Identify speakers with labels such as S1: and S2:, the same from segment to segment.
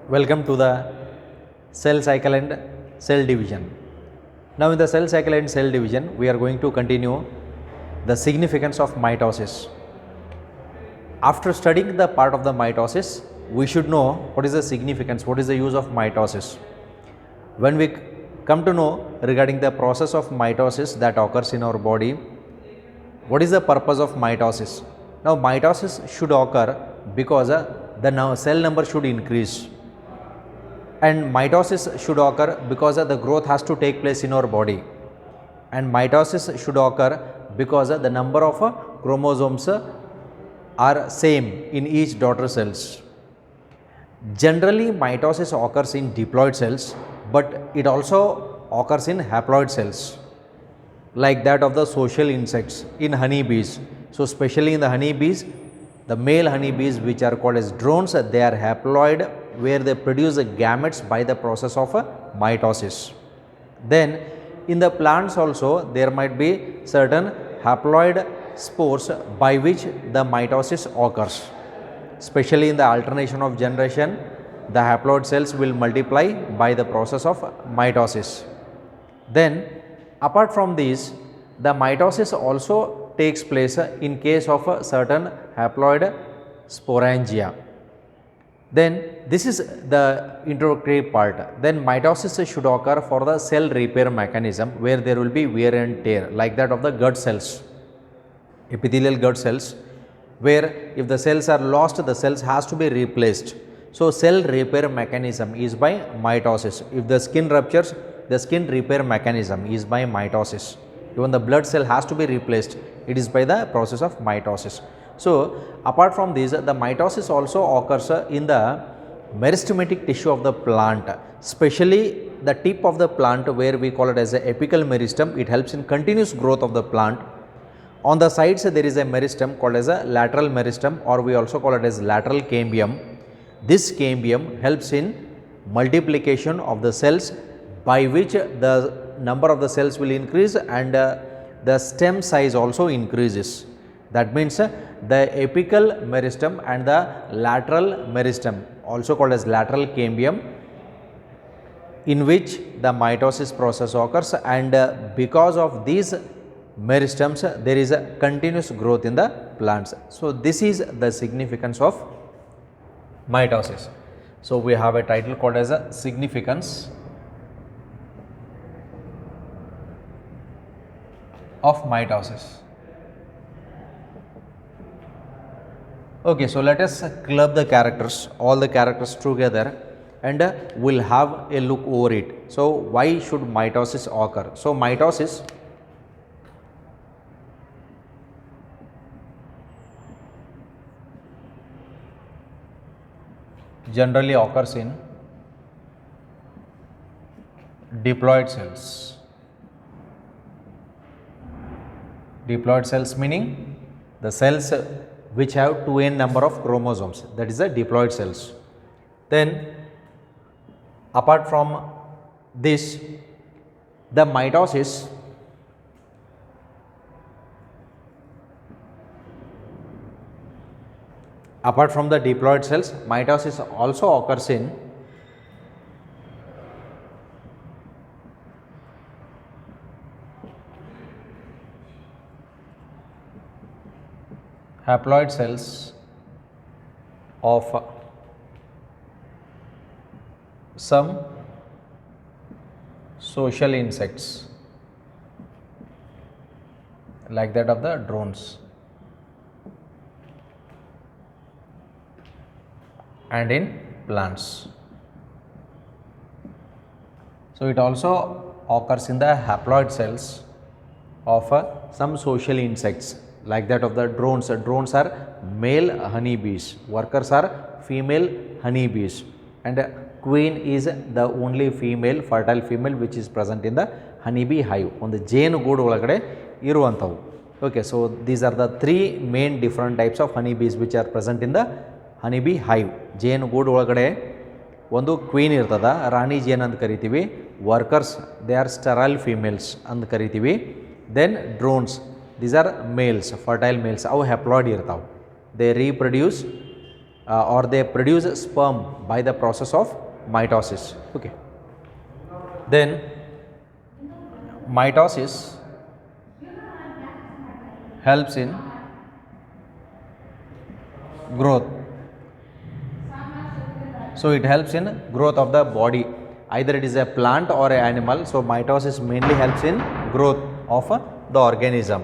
S1: Welcome to the cell cycle and cell division. Now in the cell cycle and cell division, we are going to continue the significance of mitosis. After studying the part of the mitosis, we should know what is the significance, what is the use of mitosis. When we come to know regarding the process of mitosis that occurs in our body, what is the purpose of mitosis? Now mitosis should occur because the cell number should increase, and mitosis should occur because the growth has to take place in our body, and mitosis should occur because the number of chromosomes are same in each daughter cells. Generally mitosis occurs in diploid cells, but it also occurs in haploid cells like that of the social insects in honeybees. So especially in the honeybees, the male honeybees which are called as drones, they are haploid, where they produce the gametes by the process of mitosis. Then in the plants also there might be certain haploid spores by which the mitosis occurs. Especially in the alternation of generation, the haploid cells will multiply by the process of mitosis. Then apart from these, the mitosis also takes place in case of a certain haploid sporangia. Then this is the introductory part. Then mitosis should occur for the cell repair mechanism, where there will be wear and tear like that of the gut cells, epithelial gut cells, where if the cells are lost, the cells has to be replaced. So cell repair mechanism is by mitosis. If the skin ruptures, the skin repair mechanism is by mitosis. Even the blood cell has to be replaced, it is by the process of mitosis. So apart from this, the mitosis also occurs in the meristematic tissue of the plant, especially the tip of the plant, where we call it as the apical meristem. It helps in continuous growth of the plant. On the sides there is a meristem called as a lateral meristem, or we also call it as lateral cambium. This cambium helps in multiplication of the cells, by which the number of the cells will increase and the stem size also increases. That means the apical meristem and the lateral meristem, also called as lateral cambium, in which the mitosis process occurs, and because of these meristems there is a continuous growth in the plants. So this is the significance of mitosis. So we have a title called as a significance of mitosis. Okay, so let us club the characters, all the characters together, and we'll have a look over it. So why should mitosis occur? So mitosis generally occurs in diploid cells. Diploid cells meaning the cells which have 2n number of chromosomes, that is the diploid cells. Then apart from this, the mitosis apart from the diploid cells, mitosis also occurs in haploid cells of some social insects like that of the drones, and in plants. So it also occurs in the haploid cells of some social insects like that of the drones. Drones are male honeybees, workers are female honeybees, and queen is the only female, fertile female, which is present in the honeybee hive, on the jane goodu olagade iruvantavu. Okay, so these are the three main different types of honeybees which are present in the honeybee hive. ಜೇನು ಗೂಡು ಒಳಗಡೆ ಒಂದು queen ಇರ್ತದ, ರಾಣಿ ಜೇನು ಅಂತ ಕರಿತೀವಿ. Workers they are sterile females ಅಂತ ಕರಿತೀವಿ. Then drones, these are males, fertile males, ಅವು ಹ್ಯಾಪ್ಲಾಯ್ಡ್ ಇರ್ತಾವೆ. They reproduce or they produce sperm by the process of mitosis. Okay. Then mitosis helps in growth. So it helps in growth of the body. Either it is a plant or an animal. So mitosis mainly helps in growth of the organism.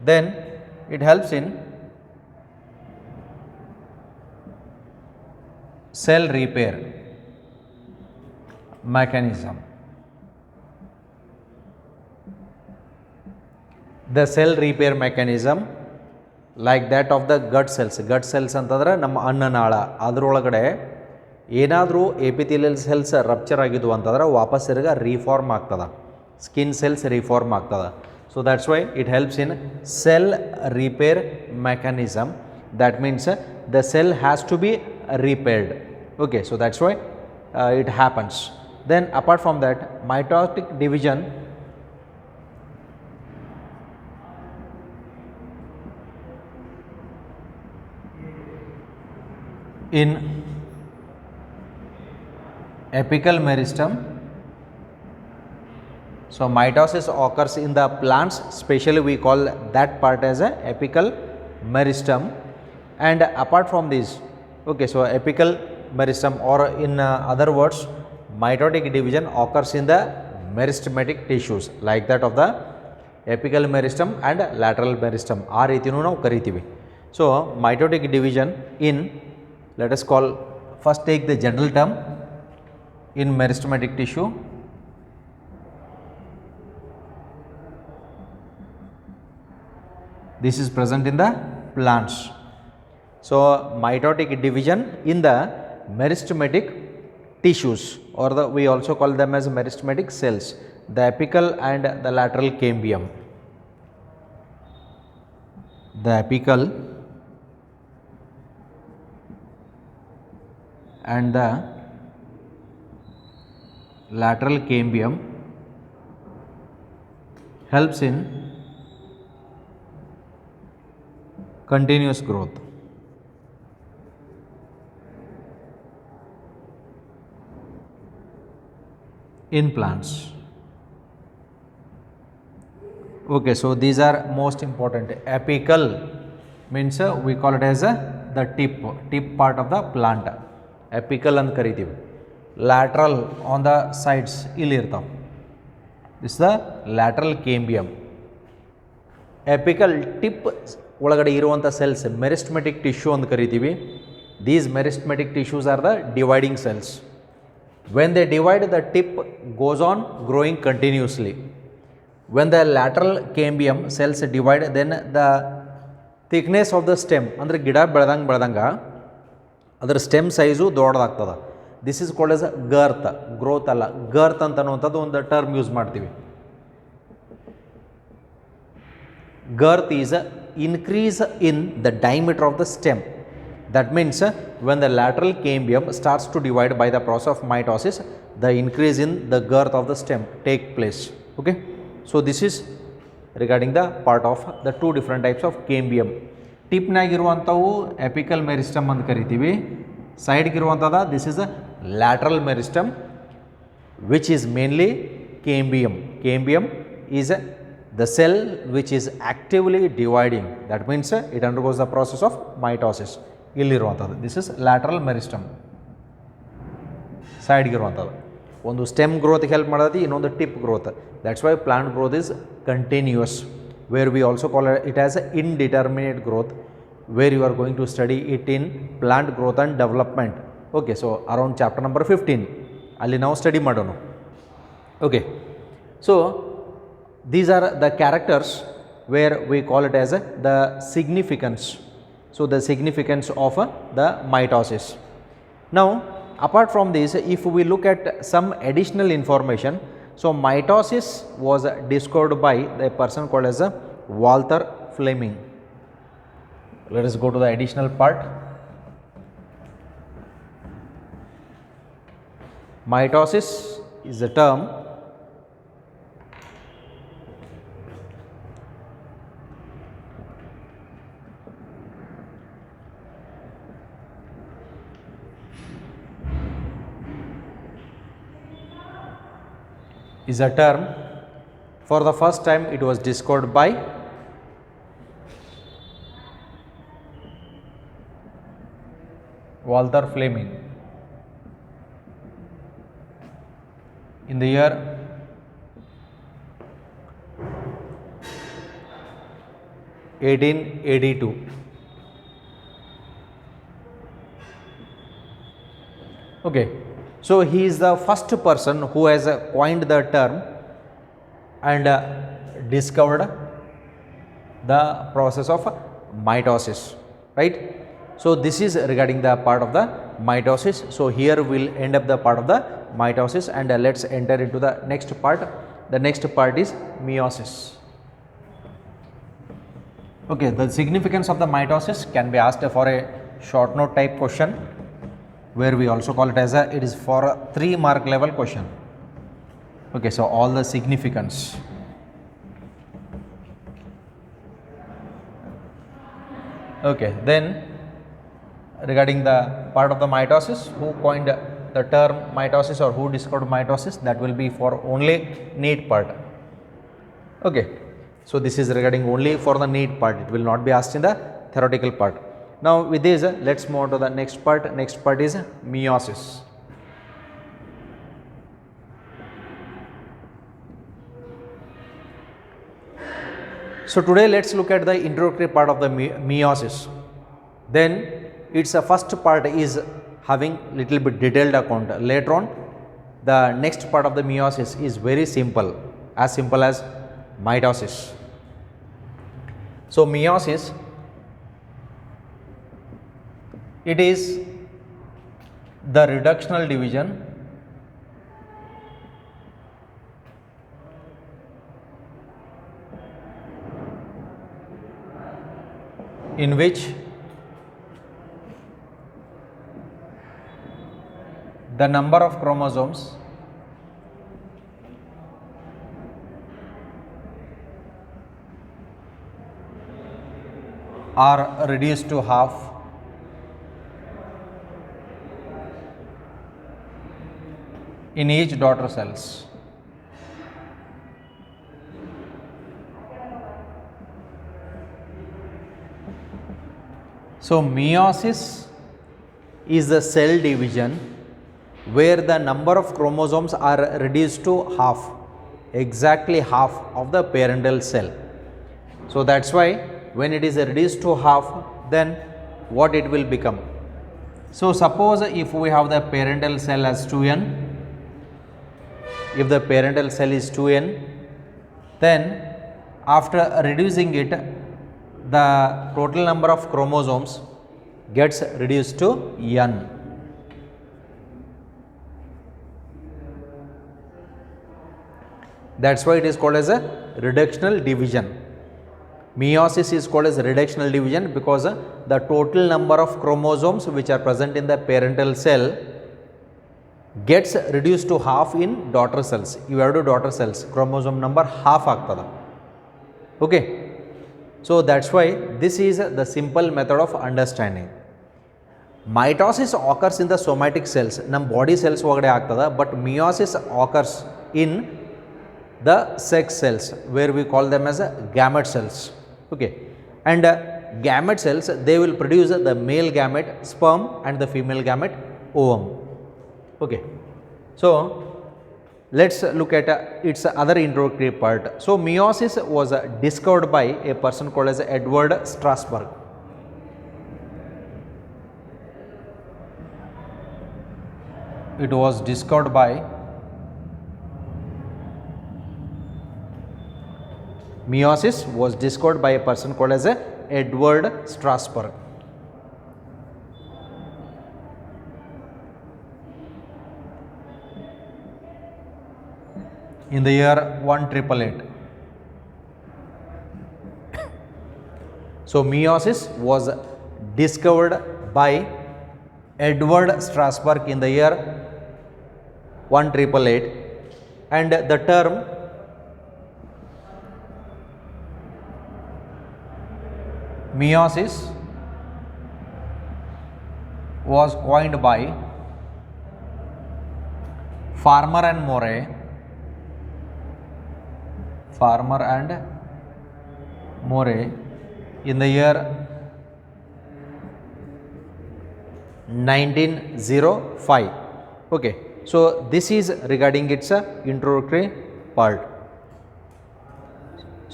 S1: Then it helps in cell repair mechanism. The cell repair mechanism like that of the gut cells ಅಂತಂದ್ರೆ ನಮ್ಮ ಅನ್ನನಾಳ ಅದರೊಳಗಡೆ ಏನಾದರೂ epithelial cells rupture ಆಗಿದ್ವು ಅಂತಂದ್ರೆ ವಾಪಸ್ ತಿರ್ಗ ರೀಫಾರ್ಮ್ ಆಗ್ತದೆ, skin cells reform ಆಗ್ತದೆ. So that's why it helps in cell repair mechanism. That means the cell has to be repaired. Okay, so that's why it happens. Then apart from that, mitotic division in apical meristem. So mitosis occurs in the plants, especially we call that part as a apical meristem. And apart from this, okay, so apical meristem, or in other words, mitotic division occurs in the meristematic tissues like that of the apical meristem and lateral meristem. ಆ ರೀತಿನೂ ನಾವು ಕರಿತೀವಿ. So mitotic division in, let us call, first take the general term in meristematic tissue. This is present in the plants. So mitotic division in the meristematic tissues, or we also call them as meristematic cells, the apical and the lateral cambium. The apical and the lateral cambium helps in continuous growth. In plants. Okay, so these are most important. Apical means we call it as the tip part of the plant. Apical and karitive. Lateral on the sides ಇಲ್ಲಿ ಇರ್ತಾವೆ. This is the lateral cambium. Apical tip ಒಳಗಡೆ ಇರುವಂಥ cells meristematic tissue ಅಂತ ಕರಿತೀವಿ. These meristematic tissues are the dividing cells. When they divide, the tip goes on growing continuously. When the lateral cambium cells divide, then the thickness of the stem, ಅಂದರೆ ಗಿಡ ಬೆಳೆದಂಗ ಅದರ stem size ದೊಡ್ಡದಾಗ್ತದೆ. This is called as girth, growth ಅಲ್ಲ, girth ಅಂತ ಅನ್ನುವಂಥದ್ದು ಒಂದು term use ಮಾಡ್ತೀವಿ. Girth is a increase in the diameter of the stem. That means when the lateral cambium starts to divide by the process of mitosis, the increase in the girth of the stem take place. Okay, so this is regarding the part of the two different types of cambium. Tip nagiruvantavu apical meristem anta kariತೀವಿ. Side giruvantada, this is a lateral meristem, which is mainly cambium. Cambium is the cell which is actively dividing. That means it undergoes the process of mitosis. ಇಲ್ಲಿರುವಂಥದ್ದು, this is lateral meristem. ಸೈಡ್ಗಿರುವಂಥದ್ದು ಒಂದು stem ಗ್ರೋತ್ಗೆ help ಮಾಡೋದು, ಇನ್ನೊಂದು tip growth. That's why plant growth is continuous, where we also call it as a indeterminate growth, where you are going to study it in plant growth and development. Okay, so around chapter number 15 ಅಲ್ಲಿ ನಾವು study ಮಾಡೋಣ. Okay, so these are the characters where we call it as the significance. So the significance of the mitosis. Now apart from this, if we look at some additional information, so mitosis was discovered by the person called as Walter Fleming. Let us go to the additional part. Mitosis is a term is a term. For the first time it was discovered by Walther Fleming in the year 1882. Okay, so he is the first person who has coined the term and discovered the process of mitosis, right? So this is regarding the part of the mitosis. So here we will end up the part of the mitosis, and let's enter into the next part. The next part is meiosis. Okay, the significance of the mitosis can be asked for a short note type question, where we also call it as it is for a 3 mark level question. Okay, so all the significance. Okay, then regarding the part of the mitosis, who coined the term mitosis or who discovered mitosis, that will be for only NEET part. Okay, so this is regarding only for the NEET part, it will not be asked in the theoretical part. Now with this, let's move on to the next part. Next part is meiosis. So today let's look at the introductory part of the meiosis. Then its first part is having little bit detailed account. Later on, the next part of the meiosis is very simple as mitosis. So meiosis, it is the reductional division in which the number of chromosomes are reduced to half in each daughter cells. So meiosis is the cell division where the number of chromosomes are reduced to half, exactly half of the parental cell. So that's why when it is reduced to half, then what it will become? So suppose if we have the parental cell as 2n, if the parental cell is 2n, then after reducing it, the total number of chromosomes gets reduced to n. That's why it is called as a reductional division. Meiosis is called as reductional division because the total number of chromosomes which are present in the parental cell gets reduced to half in daughter cells. You have to daughter cells, chromosome number half agtada. Okay. So that's why this is the simple method of understanding. Mitosis occurs in the somatic cells, nam body cells ogade agtada, but meiosis occurs in the sex cells, where we call them as gamete cells. Okay, and gamete cells, they will produce the male gamete sperm and the female gamete ovum. Okay, so let's look at its other introductory part. So meiosis was discovered by a person called as Edward Strasberg. It was discovered by meiosis was discovered by a person called as Edward Strasberg. In the year 1888. So meiosis was discovered by Edward Strasberg in the year 1888, and the term meiosis was coined by Farmer and Moray Farmer and More in the year 1905. Okay, so this is regarding its introductory part.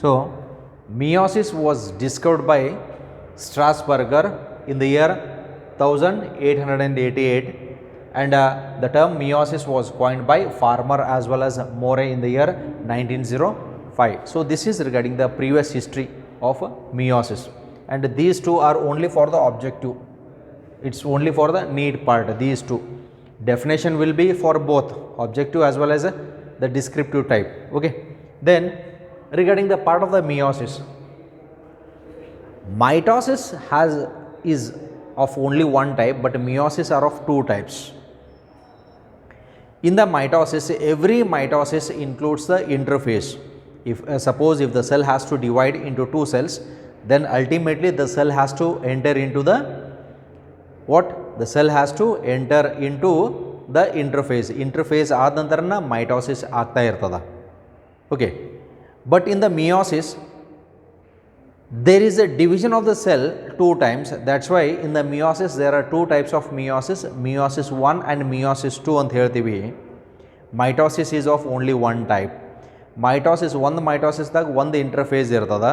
S1: So meiosis was discovered by Strasburger in the year 1888, and the term meiosis was coined by Farmer as well as More in the year 1905. So this is regarding the previous history of meiosis, and these two are only for the objective. It's only for the need part. These two definition will be for both objective as well as the descriptive type. Okay, then regarding the part of the meiosis, mitosis is of only one type, but meiosis are of two types. In the mitosis, every mitosis includes the interphase. If suppose if the cell has to divide into two cells, then ultimately the cell has to enter into the what? The cell has to enter into the interphase. Interphase ಆದ ನಂತರನ mitosis ಆಗ್ತಾ ಇರ್ತದ. Okay, but in the meiosis there is a division of the cell two times. That's why in the meiosis there are two types of meiosis, meiosis 1 and meiosis 2 ಅಂತ ಹೇಳ್ತೀವಿ. Mitosis is of only one type. Mitosis ಒಂದು ಮೈಟೋಸಿಸ್ದಾಗ ಒಂದು interface ಇರ್ತದ,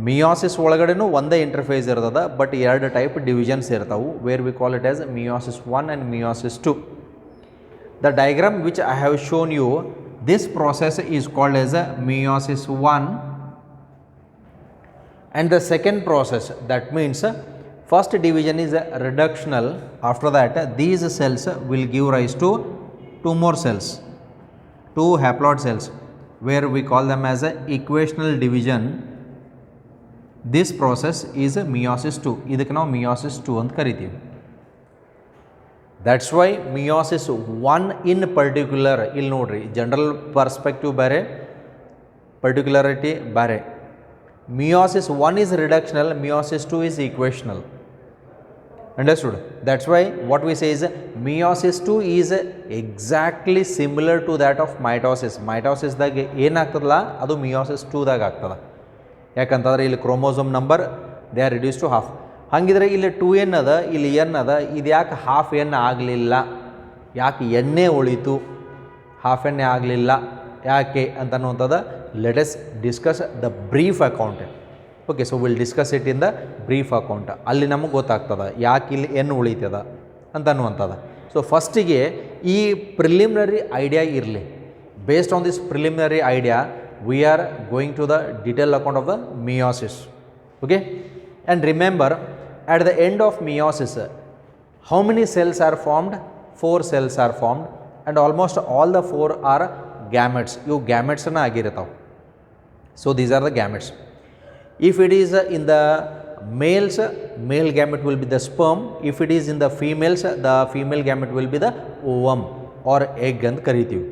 S1: meiosis ಒಳಗಡೆನೂ ಒಂದೇ interface ಇರ್ತದ, but ಎರಡು type divisions ಇರ್ತಾವು, where we call it as meiosis 1 and meiosis 2. The diagram which I have shown you, this process is called as a meiosis 1, and the second process, that means first division is reductional. After that these cells will give rise to two more cells, two haploid cells, where we call them as a equational division. This process is meiosis 2. ಇದಕ್ಕೆ ನಾವು meiosis 2 ಅಂತ ಕರಿತೀವಿ. That's why meiosis 1 in particular, ಇಲ್ಲಿ ನೋಡ್ರಿ general perspective ಬೇರೆ, ಪರ್ಟಿಕ್ಯುಲಾರಿಟಿ ಬೇರೆ. Meiosis 1 is reductional, meiosis 2 is equational. Understood? That's why what we say is meiosis 2 is exactly similar to that of mitosis. Mitosis ದಾಗ ಏನಾಗ್ತದಲ್ಲ ಅದು meiosis 2 ದಾಗ ಆಗ್ತದ. ಯಾಕಂತಂದ್ರೆ ಇಲ್ಲಿ chromosome number they are reduce to half. ಹಾಗಿದ್ರೆ ಇಲ್ಲಿ 2n ಅದ, ಇಲ್ಲಿ n ಅದ, ಇದು ಯಾಕೆ ಹಾಫ್ n ಆಗಲಿಲ್ಲ, ಯಾಕೆ ಎನ್ನೇ ಉಳಿತು, ಹಾಫ್ ಎನ್ನೇ ಆಗಲಿಲ್ಲ ಯಾಕೆ ಅಂತ ಅನ್ನುವಂಥದ್ದು let us discuss the brief account. Okay, so will discuss it in the brief account. ಅಲ್ಲಿ ನಮಗೆ ಗೊತ್ತಾಗ್ತದೆ ಯಾಕೆ ಇಲ್ಲಿ ಎನ್ ಉಳಿತದ ಅಂತ ಅನ್ನುವಂಥದ್ದು. ಸೊ ಫಸ್ಟಿಗೆ ಈ ಪ್ರಿಲಿಮಿನರಿ ಐಡಿಯಾ ಇರಲಿ. Based on this preliminary idea we are going to the detailed account of the meiosis. Okay, and remember at the end of meiosis how many cells are formed? 4 cells are formed, and almost all the 4 are gametes. You gametes na agiratav. So these are the gametes. If it is in the males, male gamete will be the sperm. If it is in the females, the female gamete will be the ovum or egg ant kariತೀವಿ,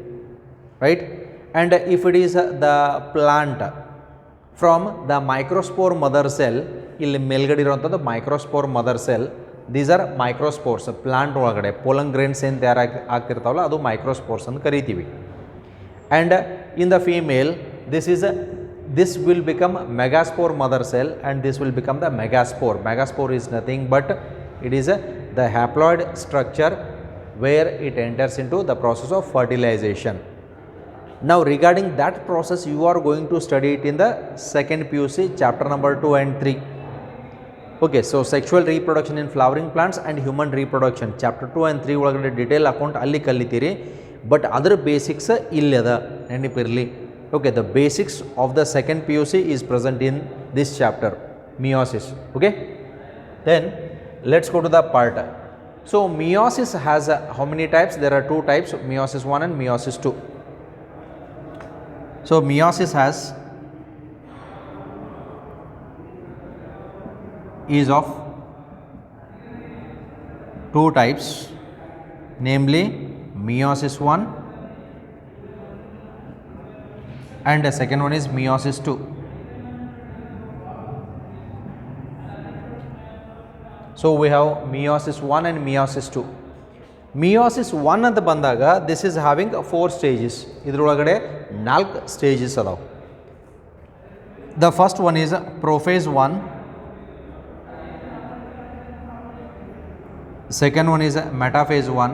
S1: right? And if it is the plant, from the microspore mother cell, ಇಲ್ಲಿ ಮೇಲ್ಗಡೆ ಇರುವಂಥದ್ದು microspore mother cell, these are microspores. Plant ಒಳಗಡೆ pollen grains ಏನು ತಯಾರು ಆಗ್ತಿರ್ತಾವಲ್ಲ ಅದು ಮೈಕ್ರೋಸ್ಪೋರ್ಸ್ ಅಂತ ಕರಿತೀವಿ. and in the female this will become megaspore mother cell, and this will become the megaspore. Megaspore is nothing but it is the haploid structure where it enters into the process of fertilization. Now regarding that process you are going to study it in the second PUC chapter number 2 and 3. Okay, so sexual reproduction in flowering plants and human reproduction chapter 2 and 3 ಒಳಗಡೆ detail account ಅಲ್ಲಿ ಕಲಿತೀರಿ, but other basics ಇಲ್ಲದ ನೆನಪಿರಲಿ. Okay, the basics of the second PUC is present in this chapter, meiosis. Okay, then let's go to the part. So meiosis has how many types? There are two types, meiosis 1 and meiosis 2. So meiosis is of two types, namely meiosis 1 and the second one is meiosis 2. So we have meiosis 1 and meiosis 2. Meiosis 1 ಅಂತ ಬಂದಾಗ this is having 4 stages. ಇದರೊಳಗಡೆ ನಾಲ್ಕು stages ಅದಾವೆ. The first one is prophase 1, second one is metaphase 1,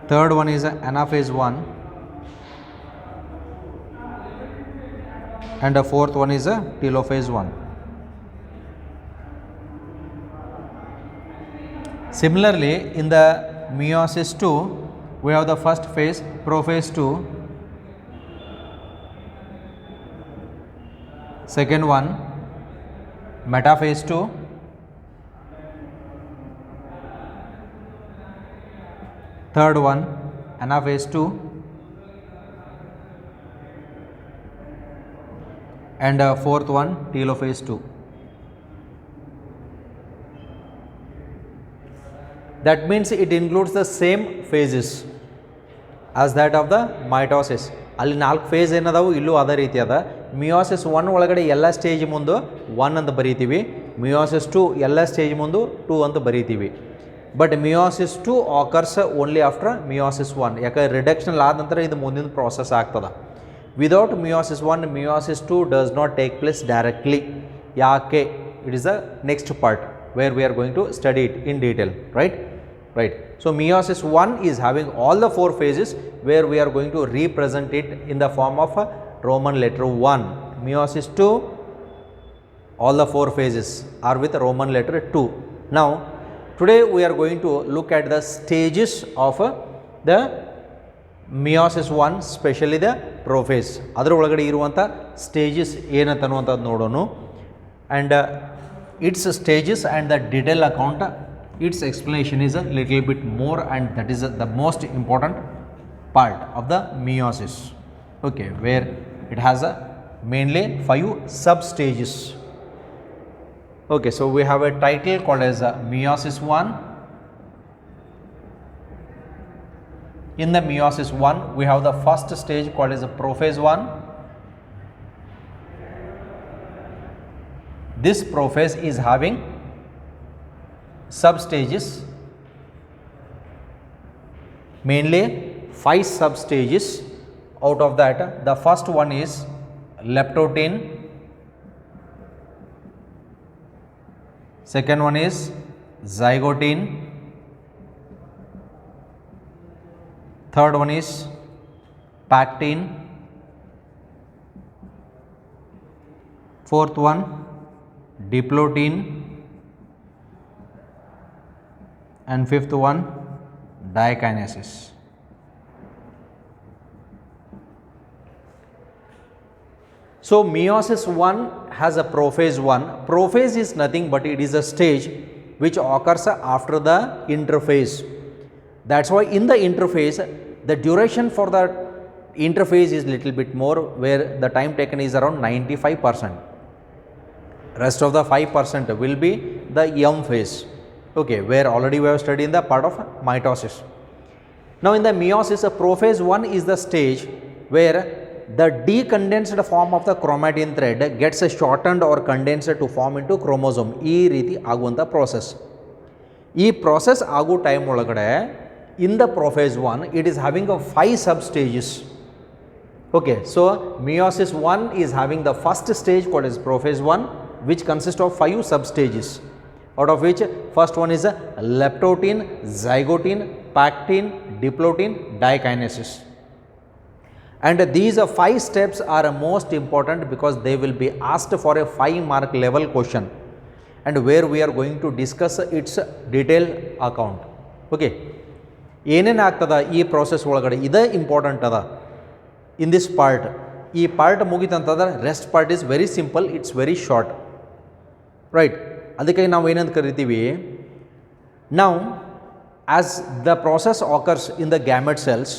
S1: third one is anaphase 1, and the fourth one is telophase 1. Similarly, in the meiosis 2, we have the first phase, prophase 2, second one metaphase 2, third one anaphase 2, and fourth one telophase 2. That means it includes the same phases as that of the mitosis. ಅಲ್ಲಿ 4 face ಏನದಾವು, ಇಲ್ಲೂ ಅದೇ ರೀತಿ ಅದ. Meiosis 1 ಒಳಗಡೆ ಎಲ್ಲ stage ಮುಂದೆ 1 ಅಂತ ಬರೀತೀವಿ, meiosis 2 ಎಲ್ಲ ಸ್ಟೇಜ್ ಮುಂದೆ 2 ಅಂತ ಬರೀತೀವಿ. But meiosis 2 occurs only after meiosis 1, ಯಾಕಂದರೆ ರಿಡಕ್ಷನ್ ಆದ ನಂತರ ಇದು ಮುಂದಿನ ಪ್ರಾಸೆಸ್ ಆಗ್ತದೆ. Without meiosis 1, meiosis 2 does not take place directly. ಯಾಕೆ? It is the next part where we are going to study it in detail, right. So meiosis 1 is having all the 4 phases where we are going to represent it in the form of a Roman letter 1. Meiosis 2, all the 4 phases are with Roman letter 2. Now today we are going to look at the stages of the meiosis 1, especially the prophase. ಅದರ ಒಳಗಡೆ ಇರುವಂಥ stages ಏನಂತ ಅನ್ನುವಂಥದ್ದು ನೋಡೋಣ. And it's stages and the detail account, its explanation is a little bit more, and that is the most important part of the meiosis, okay, where it has a mainly 5 sub stages. Okay, so we have a title called as meiosis 1. In the meiosis 1 we have the first stage called as prophase 1. This prophase is having sub stages, mainly 5 sub stages. Out of that, the first one is leptotene, second one is zygotine, third one is pactine, fourth one diplotene, and fifth one dikinesis. So meiosis 1 has a prophase 1. Prophase is nothing but it is a stage which occurs after the interphase. That's why in the interphase the duration for the interphase is little bit more, where the time taken is around 95%. Rest of the 5% will be the M phase. Okay, where already we have studied in the part of mitosis. Now in the meiosis, prophase 1 is the stage where the decondensed form of the chromatin thread gets shortened or condensed to form into chromosome. ಈ ರೀತಿ ಆಗುವಂಥ process. ಈ process ಆಗೋ time ಒಳಗಡೆ in the prophase 1 it is having a 5 sub stages. Okay, so meiosis 1 is having the first stage called as prophase 1, which consists of 5 sub stages, out of which first one is a leptotene, zygotine, pactine, diplotene, dikinesis. And these 5 steps are most important because they will be asked for a 5-mark level question, and where we are going to discuss its detailed account. Okay, ಏನೇನು ಆಗ್ತದ ಈ process ಒಳಗಡೆ ಇದೆ important ಅದ in this part. ಈ part ಮುಗಿತಂತಂದ್ರೆ rest part is very simple, it's very short, right. ಅದಕ್ಕೆ ನಾವು ಏನಂತ ಕರಿತೀವಿ, ನಾವು as the process occurs in the gamete cells,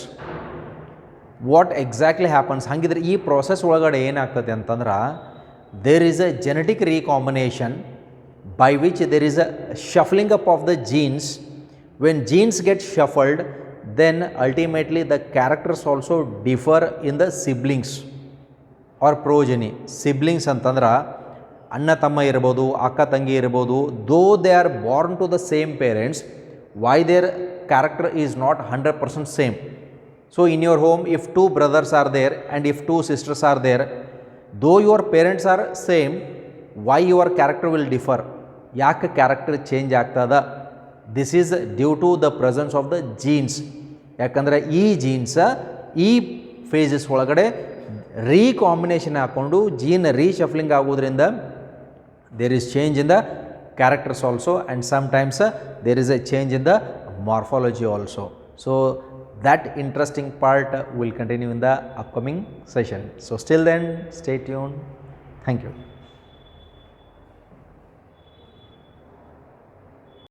S1: what exactly happens, ಹಾಗಿದ್ರೆ ಈ ಪ್ರಾಸೆಸ್ ಒಳಗಡೆ ಏನಾಗ್ತದೆ ಅಂತಂದ್ರೆ there is a genetic recombination by which there is a shuffling up of the genes. When genes get shuffled, then ultimately the characters also differ in the siblings or progeny. Siblings ಅಂತಂದ್ರೆ ಅಣ್ಣ ತಮ್ಮ ಇರ್ಬೋದು, ಅಕ್ಕ ತಂಗಿ ಇರ್ಬೋದು, though they are born to the same parents, why their character is not 100% same. So in your home, if two brothers are there and if two sisters are there, though your parents are same, why your character will differ? ಯಾಕೆ character change ಆಗ್ತದ? This is due to the presence of the genes. ಯಾಕಂದರೆ ಈ jeans ಈ phases ಒಳಗಡೆ recombination ಹಾಕ್ಕೊಂಡು gene ರೀಶಫ್ಲಿಂಗ್ ಆಗೋದ್ರಿಂದ there is change in the characters also, and sometimes there is a change in the morphology also. So that interesting part will continue in the upcoming session. So still then, stay tuned. Thank you.